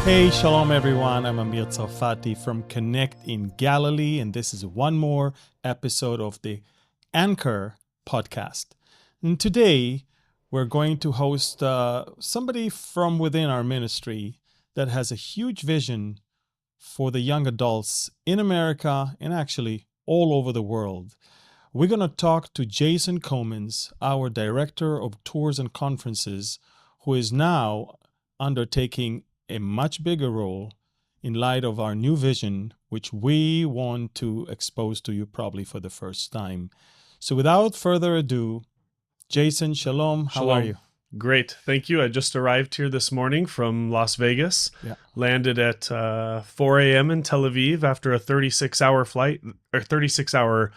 Hey, shalom everyone. I'm Amir from Connect in Galilee, and this is one more episode of the Anchor podcast. And today, we're going to host somebody from within our ministry that has a huge vision for the young adults in America and actually all over the world. We're going to talk to Jason Koemans, our director of tours and conferences, who is now undertaking a much bigger role in light of our new vision, which we want to expose to you probably for the first time. So without further ado, Jason, shalom. How are you? Great. Thank you. I just arrived here this morning from Las Vegas. Yeah. Landed at 4 a.m. in Tel Aviv after a 36-hour flight, or 36-hour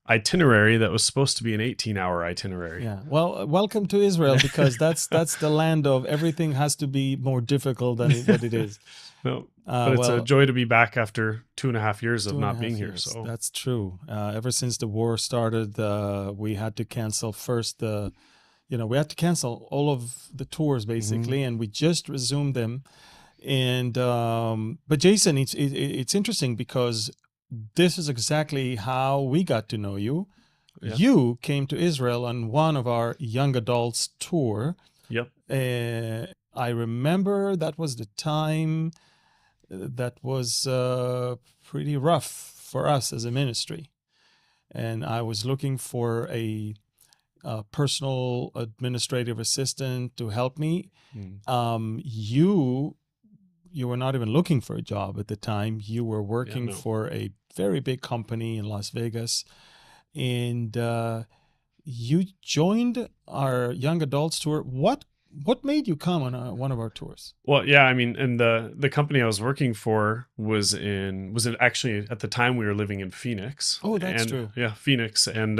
itinerary that was supposed to be an 18-hour itinerary. Yeah. Well, welcome to Israel, because that's the land of everything has to be more difficult than what it is. No, but it's a joy to be back after 2.5 years of not being here. So that's true. Ever since the war started, we had to cancel we had to cancel all of the tours basically, and we just resumed them. And but Jason, it's interesting because this is exactly how we got to know you. Yeah. You came to Israel on one of our young adults tour. Yep. I remember that was the time that was pretty rough for us as a ministry. And I was looking for a personal administrative assistant to help me. You were not even looking for a job at the time. You were working for a very big company in Las Vegas, and you joined our young adults tour. What made you come on one of our tours? Well, yeah, I mean, and the company I was working for was actually at the time we were living in Phoenix. Oh, that's true. Yeah, Phoenix, and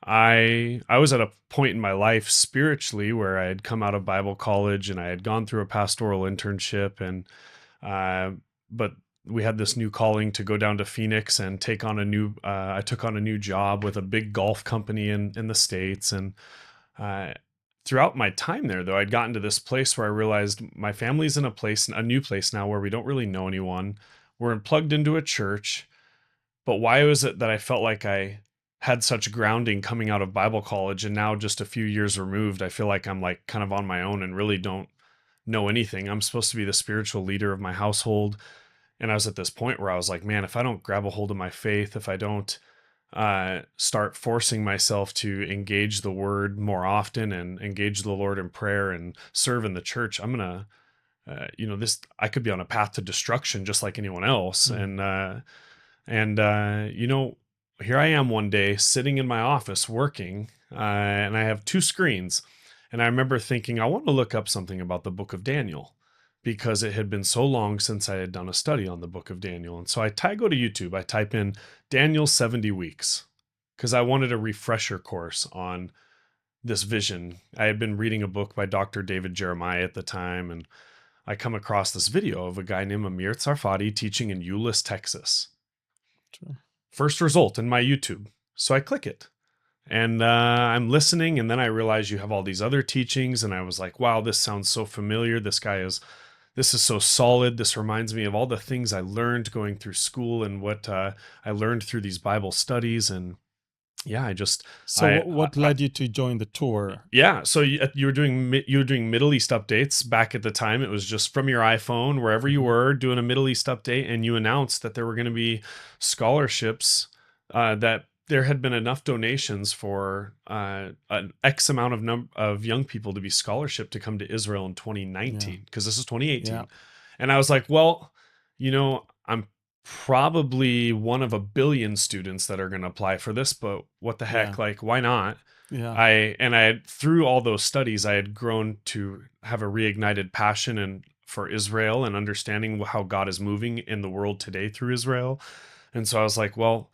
I was at a point in my life spiritually where I had come out of Bible college and I had gone through a pastoral internship, and but we had this new calling to go down to Phoenix and take on I took on a new job with a big golf company in the States. And throughout my time there, though, I'd gotten to this place where I realized my family's in a new place now where we don't really know anyone. We're plugged into a church, but why was it that I felt like I had such grounding coming out of Bible college, and now just a few years removed, I feel like I'm like kind of on my own and really don't know anything. I'm supposed to be the spiritual leader of my household. And I was at this point where I was like, man, if I don't grab a hold of my faith, if I don't start forcing myself to engage the word more often and engage the Lord in prayer and serve in the church, I'm going to, I could be on a path to destruction just like anyone else. And here I am one day sitting in my office working, and I have two screens. And I remember thinking, I want to look up something about the book of Daniel, because it had been so long since I had done a study on the book of Daniel. And so I go to YouTube, I type in Daniel 70 weeks, because I wanted a refresher course on this vision. I had been reading a book by Dr. David Jeremiah at the time, and I come across this video of a guy named Amir teaching in Euless, Texas. True. First result in my YouTube. So I click it, and I'm listening, and then I realize you have all these other teachings, and I was like, wow, this sounds so familiar. This is so solid. This reminds me of all the things I learned going through school and what I learned through these Bible studies. And yeah, what led you to join the tour? Yeah, so you were doing Middle East updates back at the time. It was just from your iPhone, wherever you were, doing a Middle East update, and you announced that there were going to be scholarships, that there had been enough donations for an X amount of young people to be scholarship to come to Israel in 2019, because this is 2018. Yeah. And I was like, well, I'm probably one of a billion students that are going to apply for this, but what the heck, like, why not? Yeah. Through all those studies, I had grown to have a reignited passion for Israel and understanding how God is moving in the world today through Israel. And so I was like, well,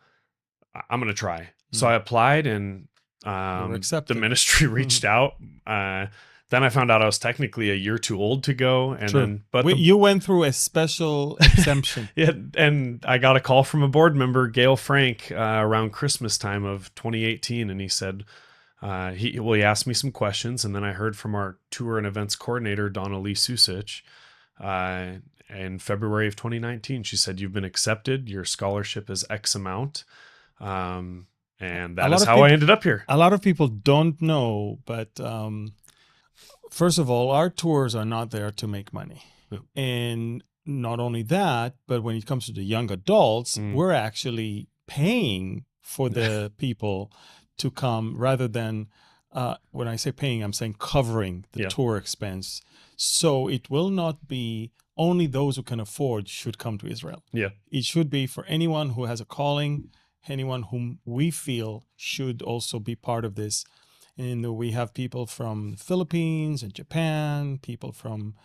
I'm going to try. So I applied, and the ministry reached out. Then I found out I was technically a year too old to go. And you went through a special exemption. Yeah, and I got a call from a board member, Gail Frank, around Christmas time of 2018, and he said, he asked me some questions, and then I heard from our tour and events coordinator, Donna Lee Susich, In February of 2019. She said, "You've been accepted. Your scholarship is X amount." And that is how I ended up here. A lot of people don't know, but first of all, our tours are not there to make money. Yeah. And not only that, but when it comes to the young adults, we're actually paying for the people to come rather than, when I say paying, I'm saying covering the tour expense. So it will not be only those who can afford should come to Israel. Yeah. It should be for anyone who has a calling, anyone whom we feel should also be part of this. And we have people from the Philippines and Japan, people from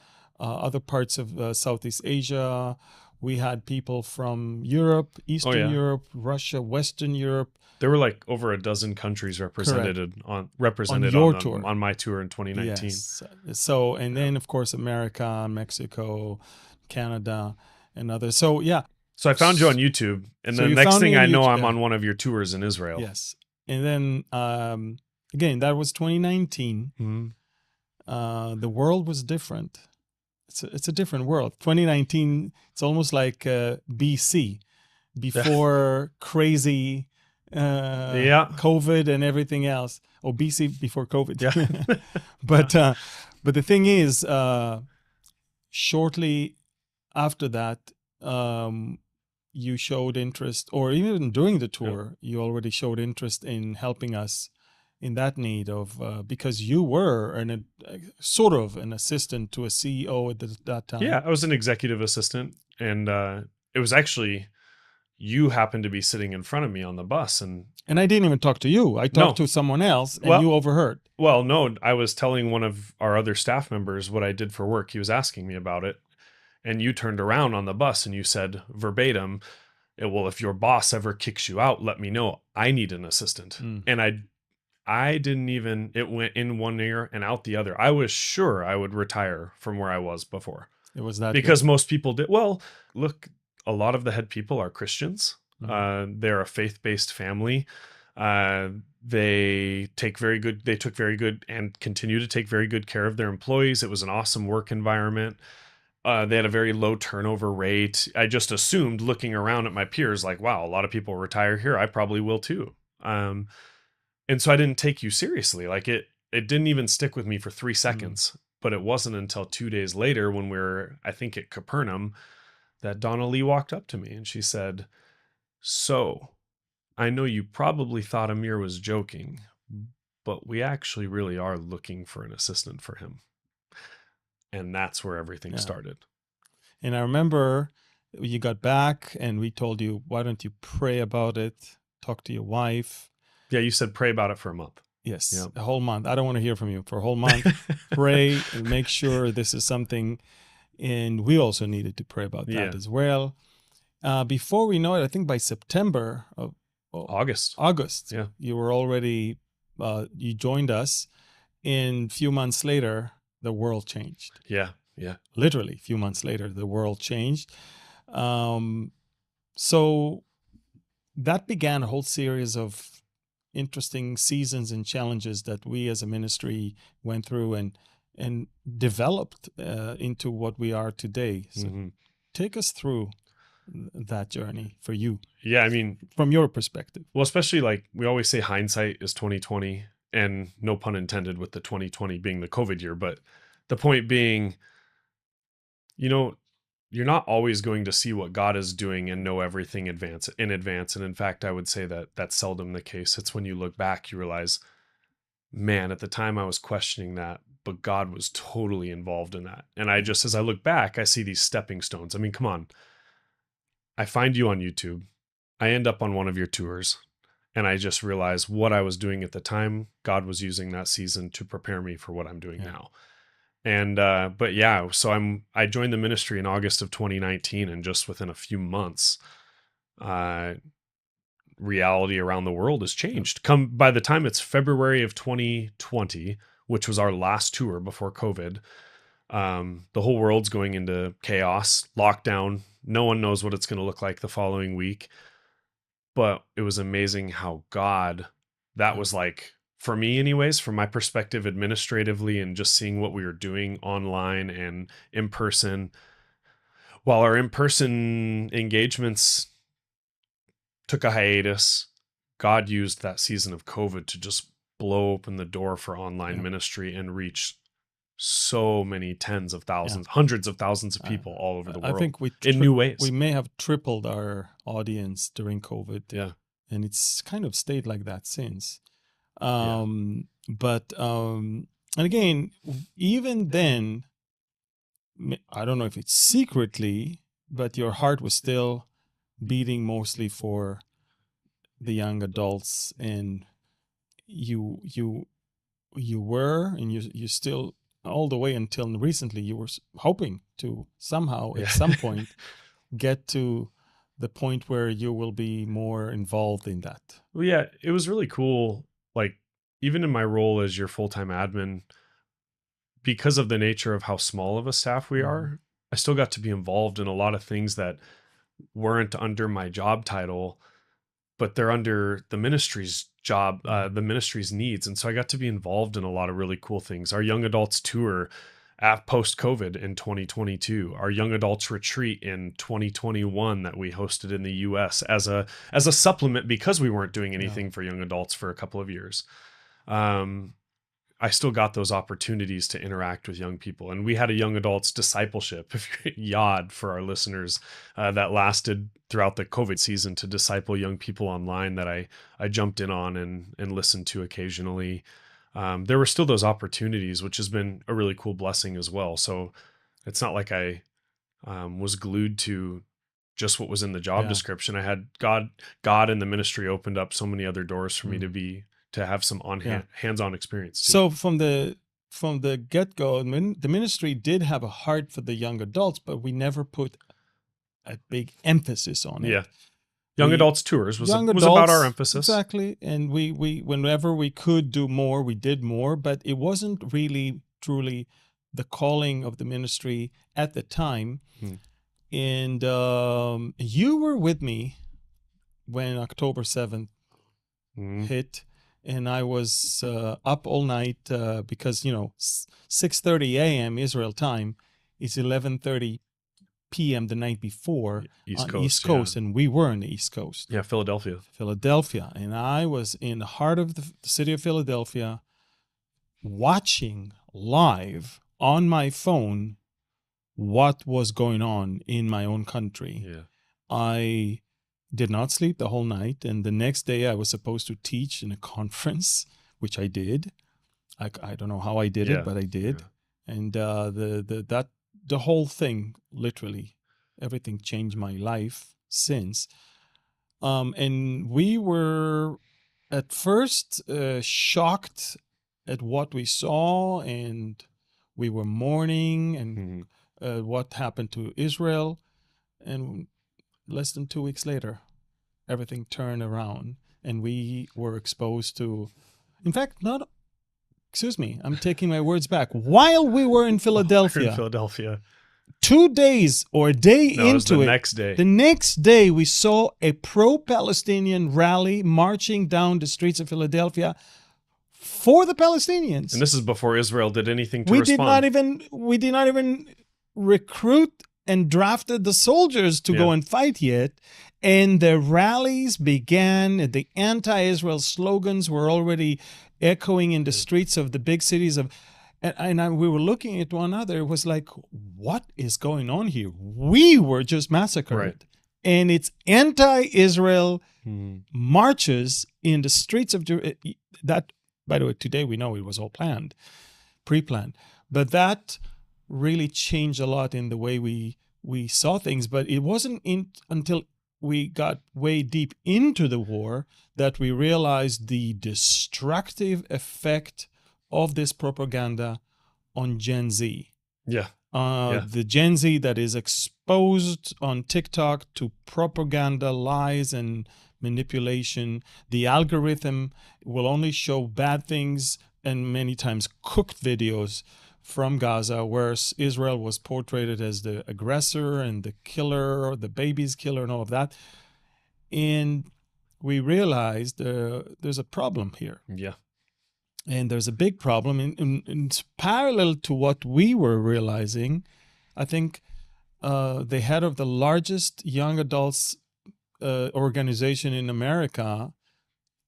other parts of Southeast Asia. We had people from Europe, Eastern Europe, Russia, Western Europe. There were like over a dozen countries represented on tour. On my tour in 2019. Yes. So, and then of course America, Mexico, Canada, and others. So yeah. So I found you on YouTube, and the next thing I know, I'm on one of your tours in Israel. Yes. And then again, that was 2019. The world was different. It's a different world. 2019, it's almost like BC, before crazy COVID and everything else. Or BC before COVID. Yeah. But the thing is, shortly after that, you showed interest, or even during the tour, you already showed interest in helping us in that need of, because you were sort of an assistant to a CEO at that time. Yeah, I was an executive assistant, and it was actually, you happened to be sitting in front of me on the bus. And I didn't even talk to you. I talked to someone else, and you overheard. Well, no, I was telling one of our other staff members what I did for work. He was asking me about it. And you turned around on the bus and you said verbatim, "Well, if your boss ever kicks you out, let me know. I need an assistant." And I didn't even, it went in one ear and out the other. I was sure I would retire from where I was before. It was that because most people did. Well, look, a lot of the head people are Christians. They're a faith-based family. They took very good and continue to take very good care of their employees. It was an awesome work environment. They had a very low turnover rate. I just assumed, looking around at my peers, like, wow, a lot of people retire here. I probably will too. And so I didn't take you seriously. Like it didn't even stick with me for 3 seconds. But it wasn't until 2 days later, when we were, I think, at Capernaum, that Donna Lee walked up to me and she said, "So I know you probably thought Amir was joking, but we actually really are looking for an assistant for him." And that's where everything started. And I remember you got back and we told you, why don't you pray about it? Talk to your wife. Yeah, you said pray about it for a month. Yes, a whole month. I don't want to hear from you for a whole month. Pray and make sure this is something. And we also needed to pray about that as well. Before we know it, I think by September of August, you were already, you joined us. And a few months later, the world changed. Yeah. Literally, a few months later, the world changed. So that began a whole series of interesting seasons and challenges that we as a ministry went through and developed into what we are today. So take us through that journey for you. Yeah, I mean, from your perspective. Well, especially like we always say, hindsight is 2020, and no pun intended with the 2020 being the COVID year. But the point being, you're not always going to see what God is doing and know everything in advance. And in fact, I would say that that's seldom the case. It's when you look back, you realize, man, at the time I was questioning that, but God was totally involved in that. And as I look back, I see these stepping stones. I mean, come on. I find you on YouTube. I end up on one of your tours, and I just realize what I was doing at the time, God was using that season to prepare me for what I'm doing now. And, so I joined the ministry in August of 2019, and just within a few months, reality around the world has changed. By the time it's February of 2020, which was our last tour before COVID, the whole world's going into chaos, lockdown. No one knows what it's going to look like the following week. But it was amazing how that was like, for me anyways, from my perspective administratively, and just seeing what we were doing online and in person, while our in-person engagements took a hiatus, God used that season of COVID to just blow open the door for online ministry and reach so many tens of thousands, hundreds of thousands of people all over the world. I think in new ways. We may have tripled our audience during COVID. Yeah. And it's kind of stayed like that since. But, and again, even then, I don't know if it's secretly, but your heart was still beating mostly for the young adults, and you were, and you still, all the way until recently, you were hoping to somehow at some point get to the point where you will be more involved in that. Well, yeah, it was really cool. Like, even in my role as your full-time admin, because of the nature of how small of a staff we are, I still got to be involved in a lot of things that weren't under my job title, but they're under the ministry's job, the ministry's needs. And so I got to be involved in a lot of really cool things. Our young adults tour post-COVID in 2022, our young adults retreat in 2021 that we hosted in the US as a supplement, because we weren't doing anything for young adults for a couple of years. I still got those opportunities to interact with young people. And we had a young adults discipleship, YOD for our listeners, that lasted throughout the COVID season to disciple young people online that I jumped in on and listened to occasionally. There were still those opportunities, which has been a really cool blessing as well. So it's not like I was glued to just what was in the job description. I had God and the ministry opened up so many other doors for me to have some hands-on experience too. So from the get-go, the ministry did have a heart for the young adults, but we never put a big emphasis on it. Yeah. Young adults tours was about our emphasis. Exactly. And we whenever we could do more, we did more, but it wasn't really truly the calling of the ministry at the time. And you were with me when October 7th hit, and I was up all night because, 6:30 a.m. Israel time is 11:30 p.m. the night before East Coast, and we were on the East Coast. Yeah, Philadelphia. And I was in the heart of the city of Philadelphia watching live on my phone what was going on in my own country. Yeah. I did not sleep the whole night, and the next day I was supposed to teach in a conference, which I did. I don't know how I did it, but I did. Yeah. And the whole thing, literally, everything changed my life since. And we were at first shocked at what we saw, and we were mourning and what happened to Israel. And less than 2 weeks later, everything turned around, and we were exposed to, in fact, I'm taking my words back. While we were in Philadelphia, 2 days or a day into it, the next day we saw a pro-Palestinian rally marching down the streets of Philadelphia for the Palestinians. And this is before Israel did anything to respond. We did not even recruit and drafted the soldiers to go and fight yet. And the rallies began. The anti-Israel slogans were already echoing in the streets of the big cities we were looking at one another. It was like, what is going on here? We were just massacred. Right. And it's anti-Israel marches in the streets of that. By the way, today we know it was all pre-planned. But that really changed a lot in the way we saw things. But it wasn't until we got way deep into the war that we realized the destructive effect of this propaganda on Gen Z. The Gen Z that is exposed on TikTok to propaganda, lies, and manipulation. The algorithm will only show bad things and many times cooked videos from Gaza, where Israel was portrayed as the aggressor and the killer, the baby's killer, and all of that. And we realized there's a problem here. Yeah. And there's a big problem. In parallel to what we were realizing, I think the head of the largest young adults organization in America,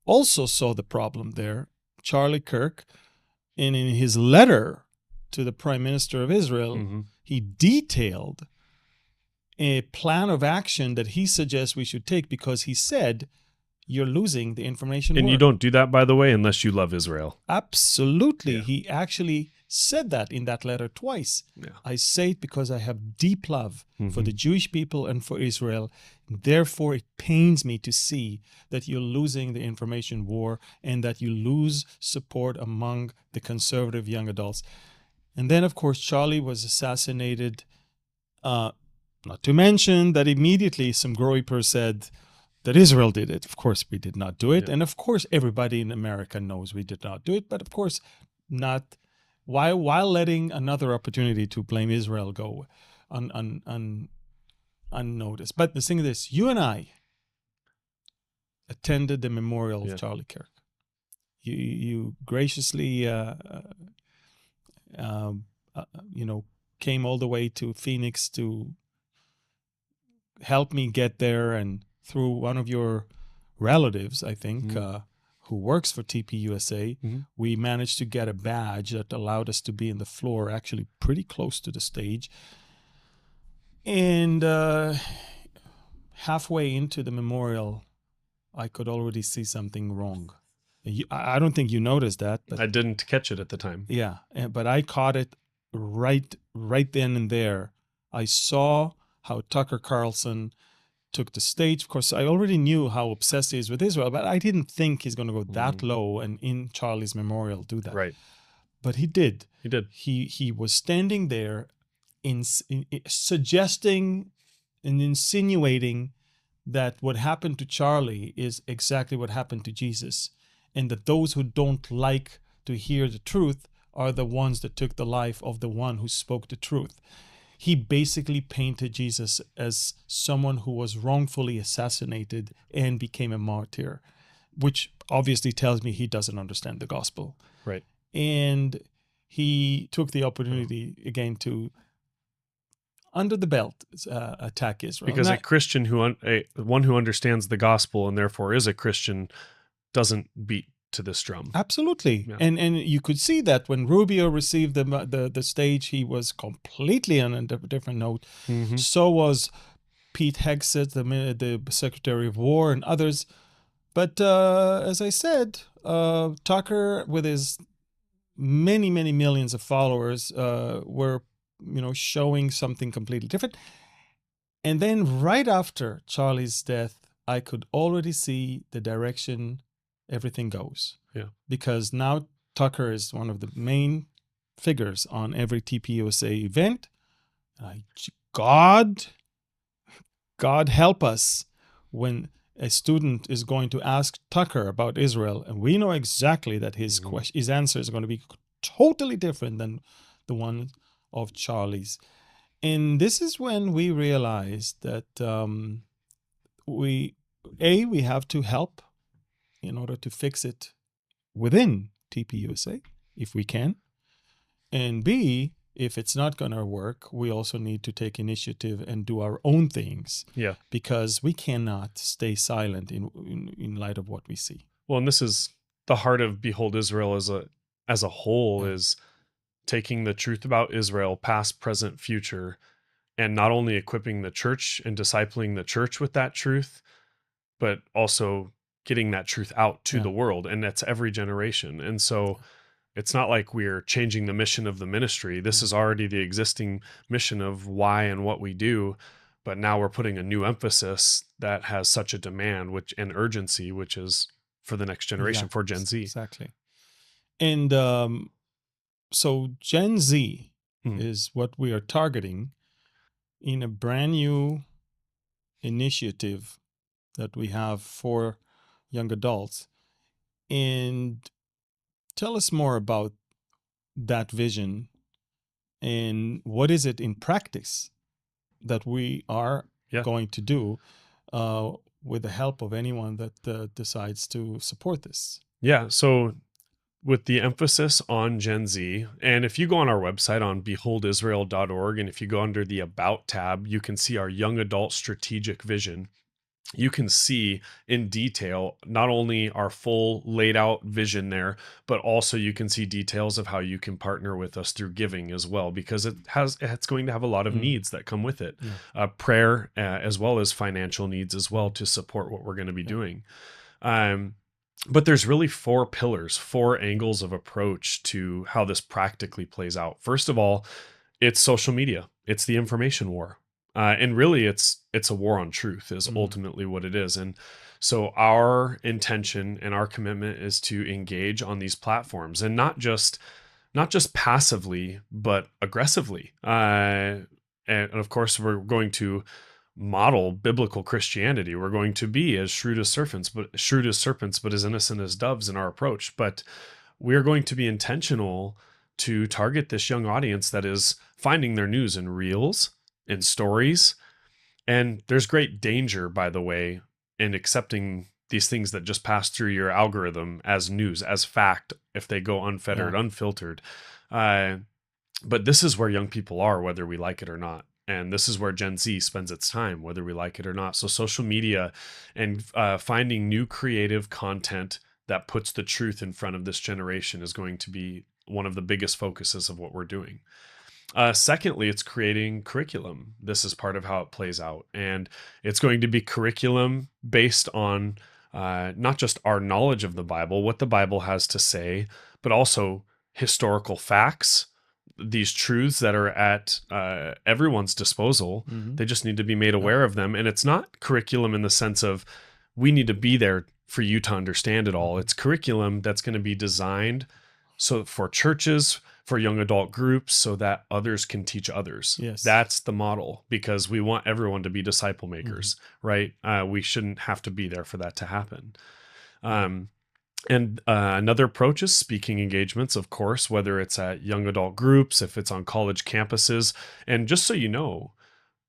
also saw the problem there, Charlie Kirk. And in his letter to the Prime Minister of Israel, he detailed a plan of action that he suggests we should take, because he said, you're losing the information And war. you don't do that, by the way, unless you love Israel. Absolutely. Yeah. He actually said that in that letter twice. Yeah. I say it because I have deep love for the Jewish people and for Israel. Therefore, it pains me to see that you're losing the information war and that you lose support among the conservative young adults. And then, of course, Charlie was assassinated. Not to mention that immediately some Groyper said that Israel did it. Of course, we did not do it. Yeah. And of course, everybody in America knows we did not do it. But of course, not while letting another opportunity to blame Israel go unnoticed. But the thing is this, you and I attended the memorial of Charlie Kirk. You graciously, came all the way to Phoenix to help me get there, and through one of your relatives, I think, who works for TPUSA, we managed to get a badge that allowed us to be in the floor, actually pretty close to the stage. And halfway into the memorial, I could already see something wrong. I don't think you noticed that. But I didn't catch it at the time. Yeah, but I caught it right then and there. I saw how Tucker Carlson took the stage. Of course, I already knew how obsessed he is with Israel, but I didn't think he's going to go that low and in Charlie's memorial do that. Right. But he did. He did. He was standing there in suggesting and insinuating that what happened to Charlie is exactly what happened to Jesus, and that those who don't like to hear the truth are the ones that took the life of the one who spoke the truth. He basically painted Jesus as someone who was wrongfully assassinated and became a martyr, which obviously tells me he doesn't understand the gospel. Right. And he took the opportunity again to, under the belt, attack Israel. Because a Christian one who understands the gospel and therefore is a Christian doesn't beat to this drum. Absolutely. Yeah. And you could see that when Rubio received the stage, he was completely on a different note. So was Pete Hegseth, the Secretary of War, and others. But as I said, Tucker, with his many, many millions of followers, were showing something completely different. And then right after Charlie's death, I could already see the direction everything goes. Yeah. Because now Tucker is one of the main figures on every TPUSA event. God help us when a student is going to ask Tucker about Israel, and we know exactly that his answer is going to be totally different than the one of Charlie's. And this is when we realized that we have to help in order to fix it within TPUSA, if we can. And B, if it's not going to work, we also need to take initiative and do our own things. Yeah. Because we cannot stay silent in light of what we see. Well, and this is the heart of Behold Israel as a whole, is taking the truth about Israel, past, present, future, and not only equipping the church and discipling the church with that truth, but also getting that truth out to the world. And that's every generation. And so it's not like we're changing the mission of the ministry. This is already the existing mission of why and what we do. But now we're putting a new emphasis that has such a demand and urgency, which is for the next generation, for Gen Z. Exactly. And so Gen Z is what we are targeting in a brand new initiative that we have for young adults. And tell us more about that vision, and what is it in practice that we are going to do with the help of anyone that decides to support this. Yeah. So with the emphasis on Gen Z. And if you go on our website on beholdisrael.org, and if you go under the About tab, you can see our young adult strategic vision. You can see in detail not only our full laid out vision there, but also you can see details of how you can partner with us through giving as well, because it's going to have a lot of needs that come with it. Prayer, as well as financial needs as well, to support what we're going to be doing. But there's really 4 pillars, 4 angles of approach to how this practically plays out. First of all, it's social media. It's the information war. And really it's a war on truth is ultimately what it is. And so our intention and our commitment is to engage on these platforms, and not just passively, but aggressively. And of course, we're going to model biblical Christianity. We're going to be as shrewd as serpents, but as innocent as doves in our approach. But we're going to be intentional to target this young audience that is finding their news in reels, in stories. And there's great danger, by the way, in accepting these things that just pass through your algorithm as news, as fact, if they go unfettered, unfiltered. But this is where young people are, whether we like it or not. And this is where Gen Z spends its time, whether we like it or not. So social media and finding new creative content that puts the truth in front of this generation is going to be one of the biggest focuses of what we're doing. Secondly, it's creating curriculum. This is part of how it plays out. And it's going to be curriculum based on not just our knowledge of the Bible, what the Bible has to say, but also historical facts, these truths that are at everyone's disposal. They just need to be made aware of them. And it's not curriculum in the sense of we need to be there for you to understand it all. It's curriculum that's going to be designed so for churches, for young adult groups, so that others can teach others. Yes. That's the model, because we want everyone to be disciple makers, right? We shouldn't have to be there for that to happen. And another approach is speaking engagements, of course, whether it's at young adult groups, if it's on college campuses. And just so you know,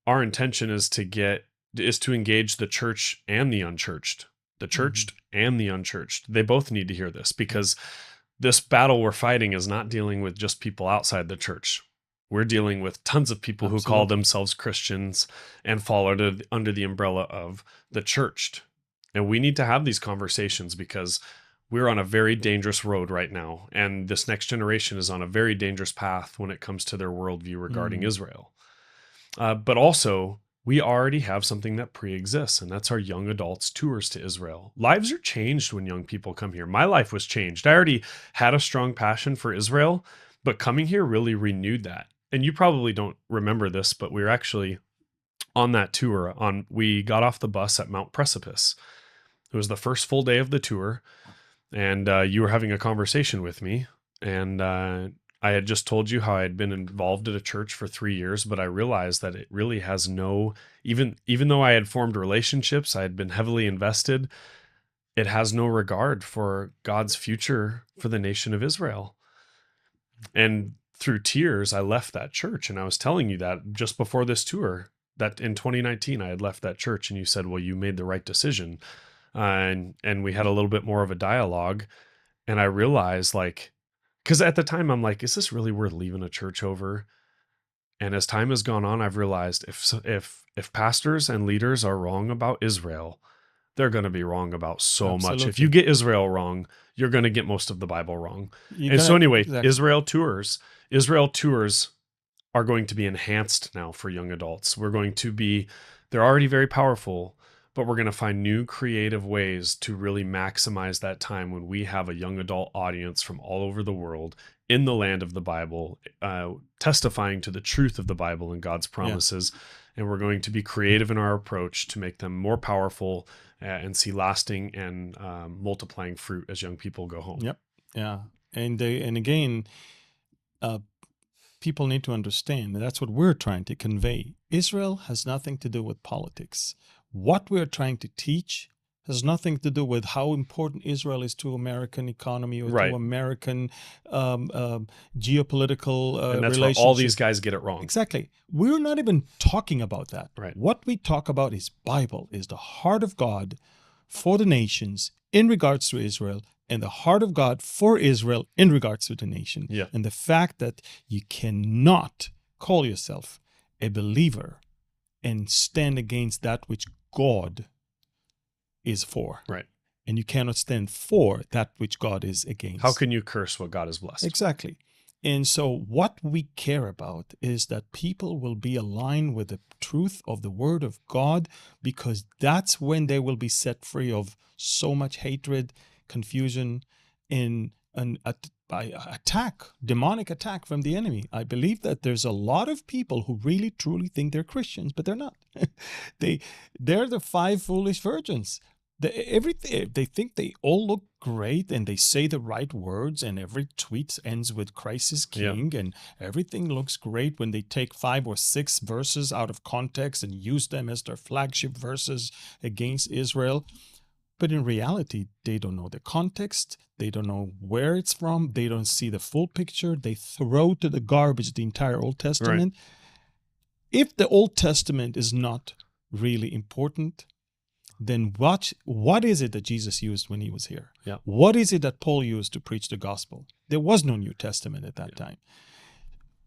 our intention is to engage the church and the unchurched, the churched and the unchurched. They both need to hear this, because this battle we're fighting is not dealing with just people outside the church. We're dealing with tons of people who call themselves Christians and fall under the umbrella of the churched. And we need to have these conversations, because we're on a very dangerous road right now. And this next generation is on a very dangerous path when it comes to their worldview regarding Israel. But also, we already have something that pre-exists, and that's our young adults tours to Israel. Lives are changed when young people come here. My life was changed. I already had a strong passion for Israel, but coming here really renewed that. And you probably don't remember this, but we were actually on that tour. We got off the bus at Mount Precipice. It was the first full day of the tour, and you were having a conversation with me, and I had just told you how I had been involved at a church for 3 years, but I realized that it really has even though I had formed relationships, I had been heavily invested, it has no regard for God's future for the nation of Israel. And through tears, I left that church. And I was telling you that just before this tour, that in 2019, I had left that church, and you said, well, you made the right decision. And we had a little bit more of a dialogue, and I realized, because at the time I'm like, is this really worth leaving a church over? And as time has gone on, I've realized if pastors and leaders are wrong about Israel, they're going to be wrong about so much. If you get Israel wrong, you're going to get most of the Bible wrong. So anyway, exactly. Israel tours are going to be enhanced now for young adults. They're already very powerful, but we're going to find new creative ways to really maximize that time when we have a young adult audience from all over the world in the land of the Bible, testifying to the truth of the Bible and God's promises. Yeah. And we're going to be creative in our approach to make them more powerful and see lasting and multiplying fruit as young people go home. Yep. Yeah. And again, people need to understand, and that's what we're trying to convey. Israel has nothing to do with politics. What we're trying to teach has nothing to do with how important Israel is to American economy or to American geopolitical and that's relationships. Where all these guys get it wrong. Exactly. We're not even talking about that. Right. What we talk about is Bible, is the heart of God for the nations in regards to Israel, and the heart of God for Israel in regards to the nation. Yeah. And the fact that you cannot call yourself a believer and stand against that which God is for. Right. And you cannot stand for that which God is against. How can you curse what God has blessed? Exactly. And so what we care about is that people will be aligned with the truth of the Word of God, because that's when they will be set free of so much hatred, confusion, and by attack, demonic attack from the enemy. I believe that there's a lot of people who really truly think they're Christians, but they're not. They're the 5 foolish virgins. They think they all look great and they say the right words, and every tweet ends with Christ is King, and everything looks great when they take 5 or 6 verses out of context and use them as their flagship verses against Israel. But in reality, they don't know the context. They don't know where it's from. They don't see the full picture. They throw to the garbage the entire Old Testament. Right. If the Old Testament is not really important, then what is it that Jesus used when he was here? Yeah. What is it that Paul used to preach the gospel? There was no New Testament at that time.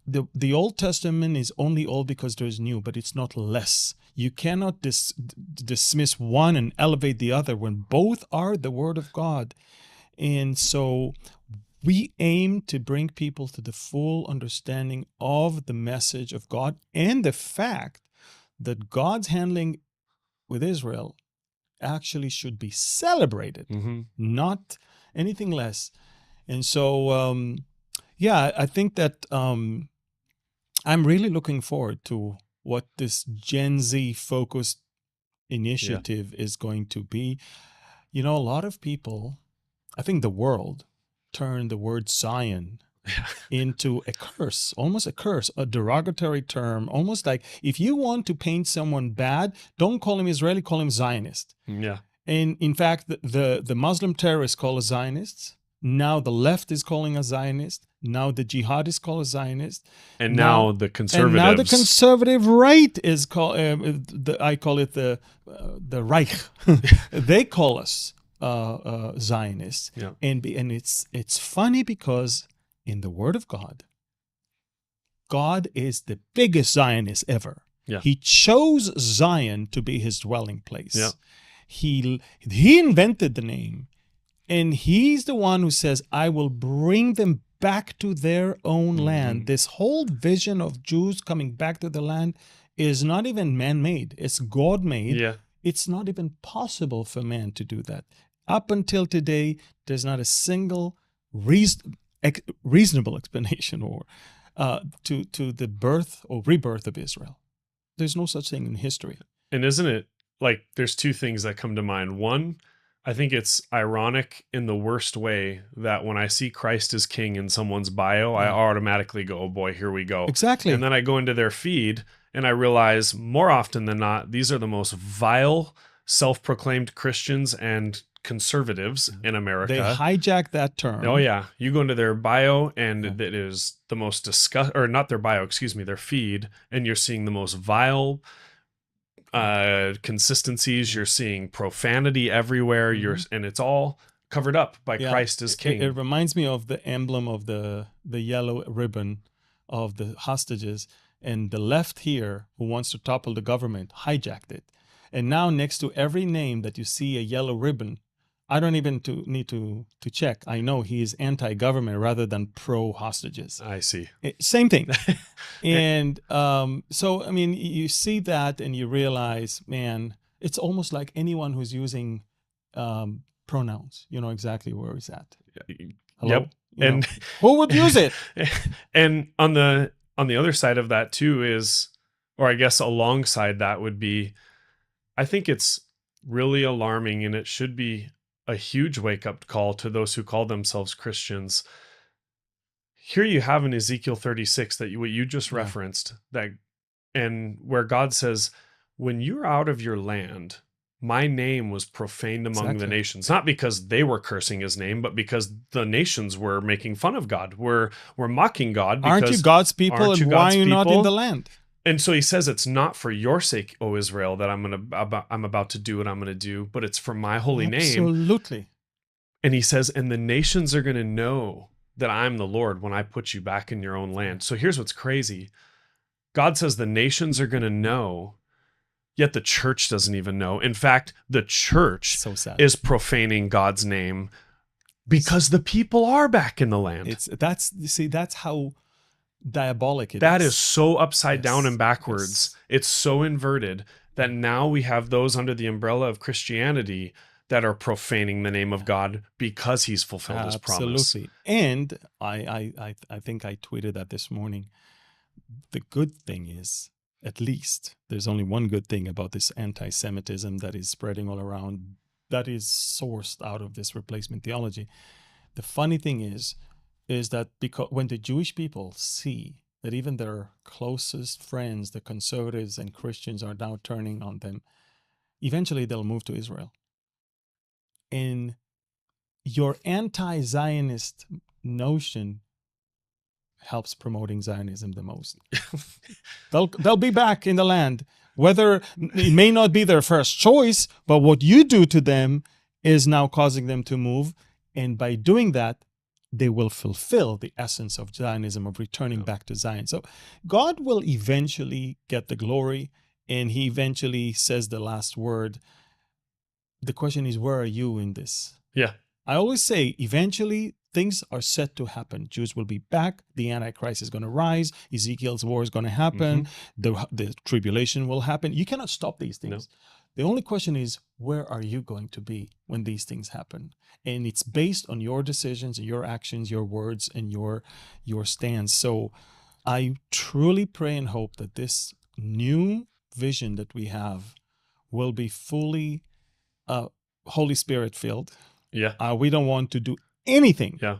The Old Testament is only old because there's new, but it's not less. You cannot dismiss one and elevate the other when both are the Word of God. And so we aim to bring people to the full understanding of the message of God and the fact that God's handling with Israel actually should be celebrated, not anything less. And so, I think that I'm really looking forward to what this Gen Z focused initiative is going to be. You know, a lot of people, I think the world turned the word Zion into a curse, almost a curse, a derogatory term, almost like if you want to paint someone bad, don't call him Israeli, call him Zionist. Yeah. And in fact, the Muslim terrorists call us Zionists. Now the left is calling us Zionist. Now the jihadists call us Zionist. And now the conservatives. And now the conservative right is called, I call it the Reich. They call us Zionists. Yeah. And it's funny because in the Word of God, God is the biggest Zionist ever. Yeah. He chose Zion to be his dwelling place. Yeah. He invented the name, and he's the one who says, I will bring them back to their own land. This whole vision of Jews coming back to the land is not even man-made. It's God-made. Yeah. It's not even possible for man to do that. Up until today, there's not a single reasonable explanation or to the birth or rebirth of Israel. There's no such thing in history. And isn't it like there's 2 things that come to mind? One, I think it's ironic in the worst way that when I see Christ as King in someone's bio, I automatically go, oh boy, here we go. Exactly. And then I go into their feed and I realize more often than not, these are the most vile, self-proclaimed Christians and conservatives in America. They hijack that term. Oh yeah. You go into their bio and it is the most or not their bio, their feed, and you're seeing the most vile consistencies. You're seeing profanity everywhere. And it's all covered up by Christ as King. It reminds me of the emblem of the yellow ribbon of the hostages, and the left here who wants to topple the government hijacked it. And now next to every name that you see a yellow ribbon, I don't even need to check. I know he is anti-government rather than pro-hostages. I see. Same thing. And so, I mean, you see that and you realize, man, it's almost like anyone who's using pronouns. You know exactly where he's at. Hello? Yep. And who would use it? And on the other side of that too is, or I guess alongside that would be, I think it's really alarming, and it should be a huge wake-up call to those who call themselves Christians. Here you have in Ezekiel 36 what you just referenced, and where God says, when you're out of your land, my name was profaned among the nations, not because they were cursing his name, but because the nations were making fun of God, were mocking God. Aren't you God's people, and why are you not in the land? And so he says, it's not for your sake, O Israel, that I'm about to do what I'm going to do, but it's for my holy name. Absolutely. And he says, and the nations are going to know that I'm the Lord when I put you back in your own land. So here's what's crazy. God says the nations are going to know, yet the church doesn't even know. In fact, the church So sad. is profaning God's name because the people are back in the land. That's how diabolic it is. That is so upside down Yes, and backwards. yes. It's so inverted that now we have those under the umbrella of Christianity that are profaning the name of God because he's fulfilled his promise. Absolutely. And I think I tweeted that this morning. The good thing is, at least, there's only one good thing about this anti-Semitism that is spreading all around, that is sourced out of this replacement theology. The funny thing is that because when the Jewish people see that even their closest friends, the conservatives and Christians, are now turning on them, eventually they'll move to Israel. And your anti-Zionist notion helps promoting Zionism the most. They'll be back in the land, whether it may not be their first choice, but what you do to them is now causing them to move. And by doing that, they will fulfill the essence of Zionism, of returning back to Zion. So God will eventually get the glory, and he eventually says the last word. The question is, where are you in this? Yeah. I always say, eventually, things are set to happen. Jews will be back. The Antichrist is going to rise. Ezekiel's war is going to happen. The tribulation will happen. You cannot stop these things. No. The only question is, where are you going to be when these things happen? And it's based on your decisions, your actions, your words, and your stance. So I truly pray and hope that this new vision that we have will be fully Holy Spirit filled. Yeah. We don't want to do anything. Yeah.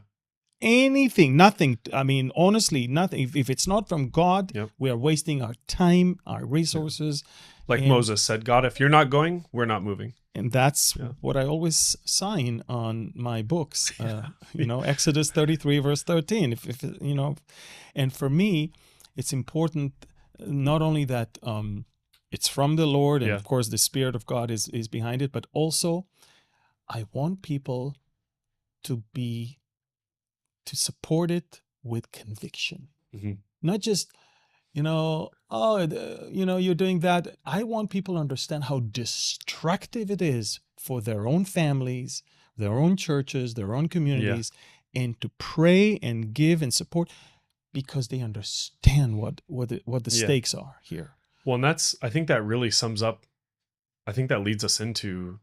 Anything, nothing. I mean, honestly, nothing. If it's not from God, we are wasting our time, our resources. Like Moses said, God, if you're not going, we're not moving. And that's what I always sign on my books. Exodus 33, verse 13. If and for me, it's important not only that it's from the Lord, and of course the Spirit of God is behind it, but also I want people to support it with conviction. Mm-hmm. Not just, you're doing that. I want people to understand how destructive it is for their own families, their own churches, their own communities, and to pray and give and support because they understand what the stakes are here. Well, and I think that really sums up, I think that leads us into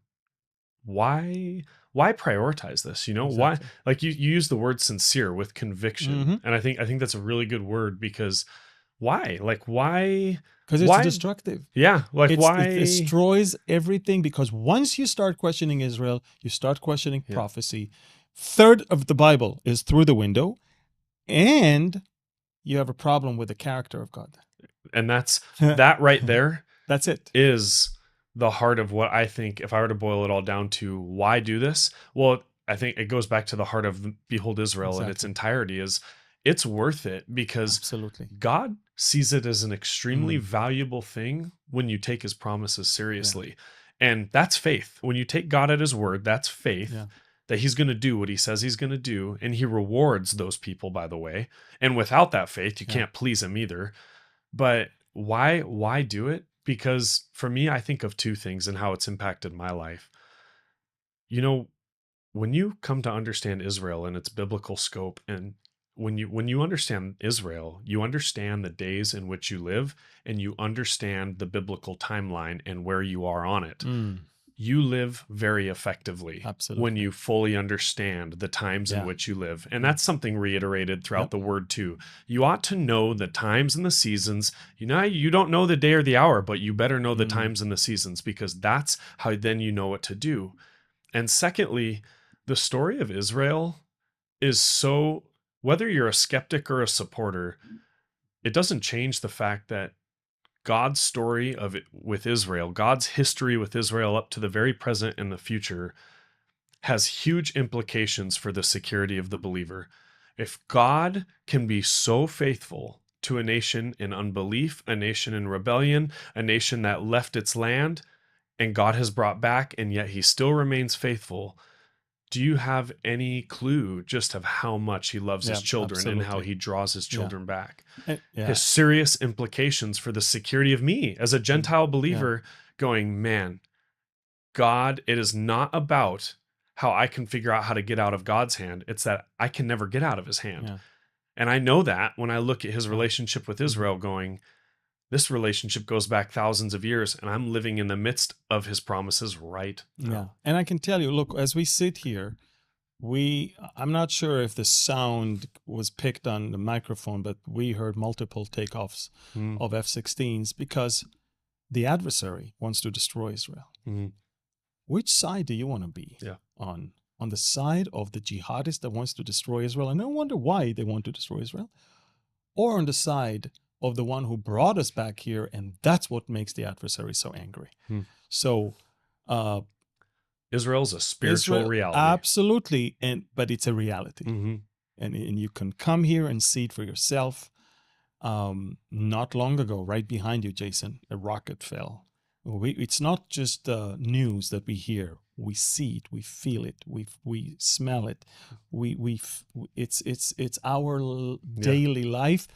why prioritize this? Exactly. Why, like you use the word sincere with conviction. And I think that's a really good word because why? Like why? Because it's destructive. Yeah. Like why? It destroys everything because once you start questioning Israel, you start questioning prophecy. Third of the Bible is through the window, and you have a problem with the character of God. And that's that right there. That's it. Is the heart of what I think, if I were to boil it all down to why do this? Well, I think it goes back to the heart of Behold Israel in its entirety is it's worth it because absolutely God sees it as an extremely valuable thing when you take his promises seriously. Yeah. And that's faith. When you take God at his word, that's faith that he's going to do what he says he's going to do. And he rewards those people, by the way. And without that faith, you can't please him either. But why do it? Because for me, I think of two things and how it's impacted my life. When you come to understand Israel in its biblical scope, and when you understand Israel, you understand the days in which you live, and you understand the biblical timeline and where you are on it. You live very effectively when you fully understand the times in which you live. And that's something reiterated throughout the word too. You ought to know the times and the seasons. You don't know the day or the hour, but you better know the times and the seasons because that's how then you know what to do. And secondly, the story of Israel is so, whether you're a skeptic or a supporter, it doesn't change the fact that God's story of it with Israel, God's history with Israel up to the very present and the future has huge implications for the security of the believer. If God can be so faithful to a nation in unbelief, a nation in rebellion, a nation that left its land, and God has brought back, and yet he still remains faithful do you have any clue just of how much he loves his children and how absolutely. he draws his children back? Yeah. His serious implications for the security of me as a Gentile believer going, man, God, it is not about how I can figure out how to get out of God's hand. It's that I can never get out of his hand. Yeah. And I know that when I look at his relationship with Israel going, this relationship goes back thousands of years, and I'm living in the midst of his promises right now. Yeah. And I can tell you, look, as we sit here, I'm not sure if the sound was picked on the microphone, but we heard multiple takeoffs of F-16s because the adversary wants to destroy Israel. Which side do you want to be on? On the side of the jihadist that wants to destroy Israel, and I wonder why they want to destroy Israel, or on the side of the one who brought us back here, and that's what makes the adversary so angry. So Israel's a spiritual reality. Absolutely, but it's a reality. And you can come here and see it for yourself. Not long ago, right behind you, Jason, a rocket fell. It's not just news that we hear. We see it, we feel it, we smell it. It's our daily life.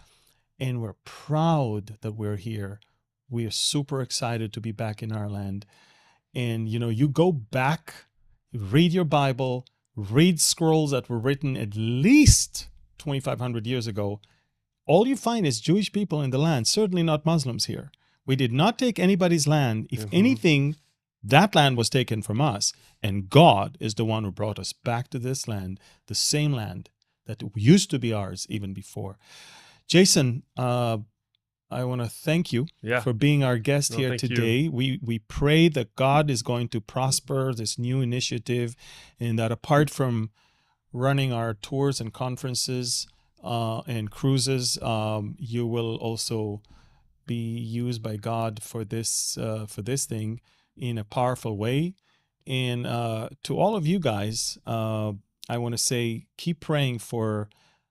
And we're proud that we're here. We are super excited to be back in our land. And, you go back, read your Bible, read scrolls that were written at least 2,500 years ago. All you find is Jewish people in the land, certainly not Muslims here. We did not take anybody's land. If anything, that land was taken from us. And God is the one who brought us back to this land, the same land that used to be ours even before. Jason, I want to thank you for being our guest here today. We pray that God is going to prosper this new initiative, and that apart from running our tours and conferences and cruises, you will also be used by God for this thing in a powerful way. And to all of you guys, I want to say, keep praying for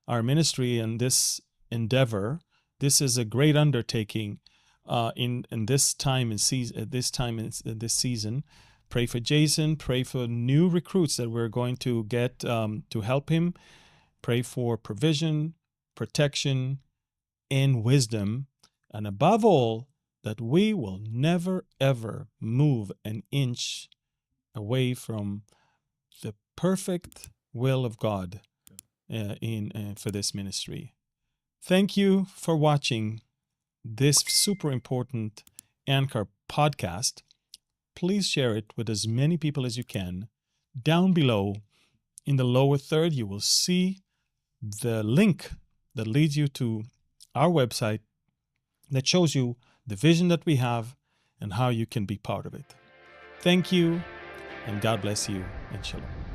our ministry and this endeavor. This is a great undertaking in this time and season. This season, pray for Jason. Pray for new recruits that we're going to get to help him. Pray for provision, protection, and wisdom, and above all, that we will never ever move an inch away from the perfect will of God for this ministry. Thank you for watching this super important Anchor podcast. Please share it with as many people as you can. Down below, in the lower third, you will see the link that leads you to our website that shows you the vision that we have and how you can be part of it. Thank you, and God bless you, and shalom.